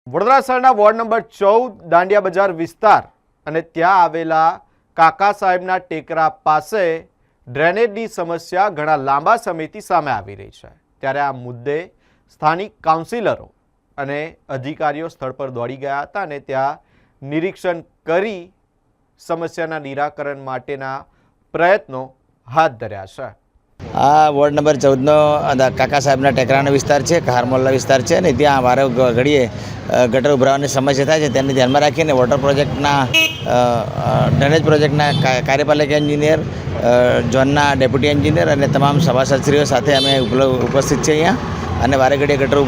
વડોદરા શહેરના ward number 14 dandiya બજાર વિસ્તાર અને ત્યાં આવેલા કાકા સાહેબના ટેકરા પાસે ડ્રેનેજની સમસ્યા ઘણા લાંબા સમયથી સામે આવી રહી છે। ત્યારે આ મુદ્દે સ્થાનિક કાઉન્સિલરો અને અધિકારીઓ સ્થળ પર દોડી ગયા હતા અને ત્યાં નિરીક્ષણ કરી સમસ્યાના નિરાકરણ માટેના પ્રયત્નો હાથ ધર્યા છે। આ વોર્ડ નંબર 14નો કાકા સાહેબના ટેકરાનો વિસ્તાર છે, હારમોલ્લા વિસ્તાર છે ને ત્યાં વારે ઘડીએ ગટર ઉભરાવાની સમસ્યા થાય છે। તેને ધ્યાનમાં રાખીને વોટર પ્રોજેક્ટના ડ્રેનેજ પ્રોજેક્ટના કાર્યપાલક એન્જિનિયર, ઝોનના ડેપ્યુટી એન્જિનિયર અને તમામ સભાસદશ્રીઓ સાથે અમે ઉપસ્થિત છે અહીંયા અને વારે ઘડીએ ગટર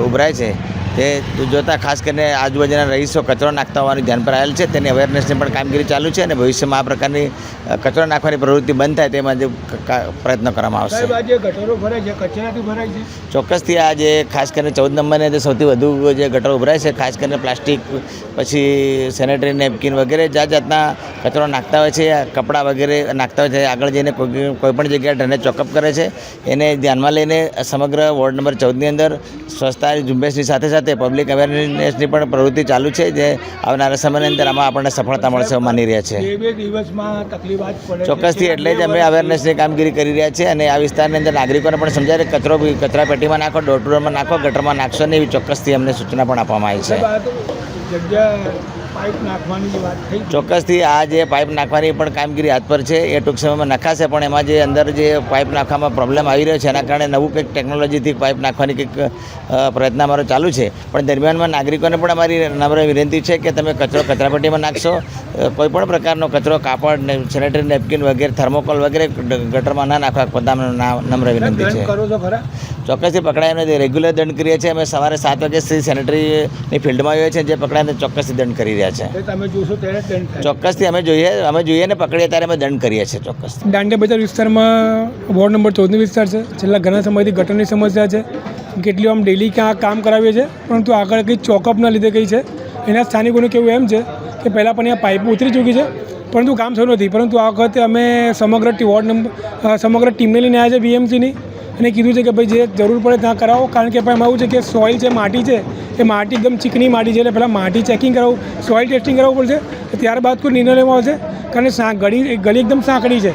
ઉભરાય છે તે જોતાં ખાસ કરીને આજુબાજુના રહીશો કચરો નાખતા હોવાનું ધ્યાન પર આવેલ છે। તેની અવેરનેસની પણ કામગીરી ચાલુ છે અને ભવિષ્યમાં આ પ્રકારની કચરો નાખવાની પ્રવૃત્તિ બંધ થાય તે માટે પ્રયત્ન કરવામાં આવશે। ગટરો ભરાય છે, કચરાથી ભરાય છે, ચોક્કસથી આ જે ખાસ કરીને 14 નંબરને તે સૌથી વધુ જે ગટરો ઉભરાય છે, ખાસ કરીને પ્લાસ્ટિક, પછી સેનેટરી નેપકિન વગેરે જાતના કચરો નાખતા હોય છે, કપડાં વગેરે નાખતા હોય છે। આગળ જઈને કોઈપણ જગ્યાએ ડ્રેનેજ ચોકઅપ કરે છે। એને ધ્યાનમાં લઈને સમગ્ર વોર્ડ નંબર 14ની અંદર સ્વચ્છતા ઝુંબેશની સાથે સાથે પબ્લિક અવેરનેસની પણ પ્રવૃત્તિ ચાલુ છે, જે આવનારા સમયની અંદર આમાં આપણને સફળતા મળશે માની રહ્યા છે। ચોક્કસથી એટલે જ અમે અવેરનેસની કામગીરી કરી રહ્યા છીએ અને આ વિસ્તારની અંદર નાગરિકોને પણ સમજાય કે કચરા પેટીમાં નાખો, ડોર ટુ ડોરમાં નાખો, ગટરમાં નાખશો નહીં, એવી ચોક્કસથી અમને સૂચના પણ આપવામાં આવી છે। ચોક્કસથી આ જે પાઇપ નાખવાની પણ કામગીરી હાથ પર છે, એ ટૂંક સમયમાં નખાશે, પણ એમાં જે અંદર જે પાઇપ નાખવામાં પ્રોબ્લેમ આવી રહ્યો છે એના કારણે નવું કંઈક ટેકનોલોજીથી પાઇપ નાખવાની કંઈક પ્રયત્ન અમારો ચાલુ છે। પણ દરમિયાનમાં નાગરિકોને પણ અમારી નમ્ર વિનંતી છે કે તમે કચરો કચરાપેટીમાં નાખશો, કોઈપણ પ્રકારનો કચરો, કાપડ, સેનેટરી નેપકિન વગેરે, થર્મોકોલ વગેરે ગટરમાં ના નાખવા પોતાનો નમ્ર વિનંતી છે। ચોક્કસથી પકડાઈને રેગ્યુલર દંડ કરીએ છીએ। અમે સવારે 7 વાગ્યાથી સેનેટરીની ફિલ્ડમાં આવીએ છીએ, જે પકડાઈને ચોક્કસથી દંડ કરી રહ્યા છે। ચોક્કસથી અમે જોઈએ ને પકડીએ ત્યારે અમે દંડ કરીએ છીએ। ચોક્કસ દાંડિયા બજાર વિસ્તારમાં વોર્ડ નંબર 14 વિસ્તાર છે। છેલ્લા ઘણા સમયથી ગટરની સમસ્યા છે। કેટલી આમ ડેલી ક્યાં કામ કરાવીએ છીએ, પરંતુ આગળ કંઈ ચોકઅપના લીધે કંઈ છે। એના સ્થાનિકોનું કહેવું એમ છે કે પહેલાં પણ અહીંયા પાઇપ ઉતરી ચૂકી છે, પરંતુ કામ થયું નથી। પરંતુ આ વખતે અમે સમગ્ર ટીમને લઈને આવ્યા છે બીએમસીની અને કીધું છે કે ભાઈ જે જરૂર પડે ત્યાં કરાવો, કારણ કે એમાં એવું છે કે સોઇલ છે, માટી છે, એ માટી એકદમ ચીકણી માટી છે, એટલે પહેલાં માટી ચેકિંગ કરાવવું, સોઇલ ટેસ્ટિંગ કરાવવું પડશે, ત્યારબાદ કોઈ નિર્ણય લેવામાં આવશે। કારણ ગલી એકદમ સાંકડી છે,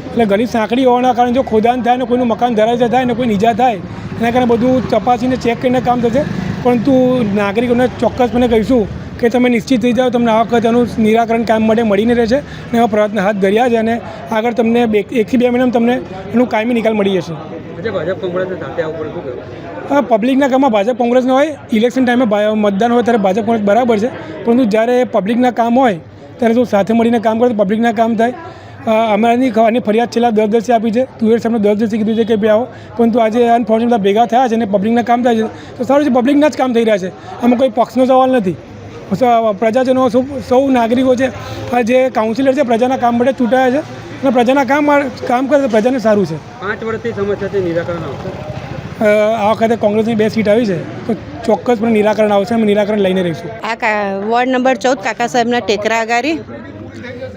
એટલે ગલી સાંકડી હોવાના કારણે જો ખોદાણ થાય ને કોઈનું મકાન ધરાય થાય ને કોઈ ઈજા થાય, એના કારણે બધું તપાસીને ચેક કરીને કામ થશે। પરંતુ નાગરિકોને ચોક્કસપણે કહીશું કે તમે નિશ્ચિત થઈ જાઓ, તમને આ વખતે એનું નિરાકરણ કામ માટે મળીને રહેશે અને એવા પ્રયત્ન હાથ ધર્યા છે અને આગળ તમને 1 થી 2 મહિનામાં તમને એનું કાયમી નિકાલ મળી જશે। પબ્લિકના કામમાં ભાજપ કોંગ્રેસના હોય, ઇલેક્શન ટાઈમે મતદાન હોય ત્યારે ભાજપ કોંગ્રેસ બરાબર છે, પરંતુ જ્યારે પબ્લિકના કામ હોય ત્યારે જો સાથે મળીને કામ કરે તો પબ્લિકના કામ થાય। અમારી ફરિયાદ છેલ્લા 10 દિવસથી આપી છે, તુવેર સાહેબને 10 દિવસથી કીધું છે કે ભાઈ આવો, પરંતુ આજે અનફોર્ચ્યુનેટ બધા ભેગા થયા છે અને પબ્લિકના કામ થાય છે તો સારું છે, પબ્લિકના જ કામ થઈ રહ્યા છે। આમાં કોઈ પક્ષનો સવાલ નથી। પ્રજાજનો સૌ નાગરિકો છે, જે કાઉન્સિલર છે પ્રજાના કામ માટે ચૂંટાયા છે અને પ્રજાના કામ કરે તો પ્રજાને સારું છે। 5 વર્ષથી સમસ્યાથી નિરાકરણ આવશે। આ વખતે કોંગ્રેસની 2 સીટ આવી છે તો ચોક્કસપણે નિરાકરણ આવશે, અમે નિરાકરણ લઈને રહીશું। આ વોર્ડ નંબર 14 કાકા સાહેબના ટેકરા આગારી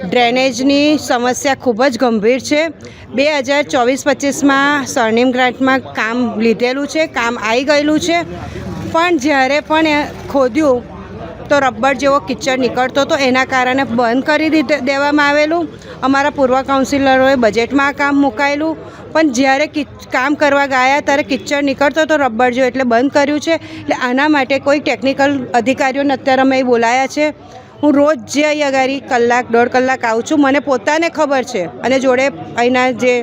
ડ્રેનેજની સમસ્યા ખૂબ જ ગંભીર છે। 2024-25માં સ્વર્ણિમ ગ્રાન્ટમાં કામ લીધેલું છે, કામ આવી ગયેલું છે, પણ જ્યારે પણ ખોદ્યું તો રબર જેવો કિચડ નીકળતો હતો, એના કારણે બંધ કરી દેવામાં આવેલું। અમારા પૂર્વ કાઉન્સિલરોએ બજેટમાં આ કામ મુકાયેલું, પણ જ્યારે કામ કરવા ગયા ત્યારે કિચડ નીકળતો હતો રબર જેવો, એટલે બંધ કર્યું છે। એટલે આના માટે કોઈ ટેકનિકલ અધિકારીઓને અત્યારે અમે બોલાયા છે। હું રોજ જે અહીં અગાડી 1-1.5 કલાક આવું છું, મને પોતાને ખબર છે અને જોડે અહીંના જે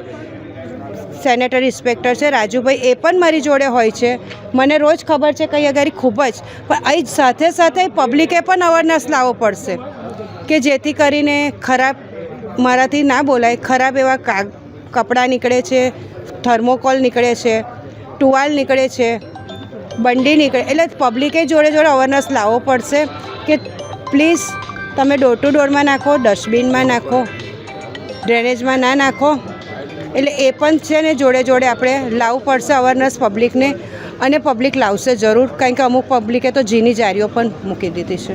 સેનેટરી ઇન્સ્પેક્ટર છે રાજુભાઈ, એ પણ મારી જોડે હોય છે, મને રોજ ખબર છે કે અહીં અગાડી ખૂબ જ, પણ અહીં સાથે સાથે પબ્લિકે પણ અવેરનેસ લાવવો પડશે કે જેથી કરીને ખરાબ, મારાથી ના બોલાય, ખરાબ એવા કપડાં નીકળે છે, થર્મોકોલ નીકળે છે, ટુવાલ નીકળે છે, બંડી નીકળે, એટલે પબ્લિકે જોડે અવેરનેસ લાવવો પડશે કે પ્લીઝ તમે ડોર ટુ ડોરમાં નાખો, ડસ્ટબિનમાં નાખો, ડ્રેનેજમાં ના નાખો। એટલે એ પણ છે ને જોડે આપણે લાવવું પડશે અવેરનેસ પબ્લિકને, અને પબ્લિક લાવશે જરૂર, કારણ કે અમુક પબ્લિકે તો જીની જારીઓ પણ મૂકી દીધી છે।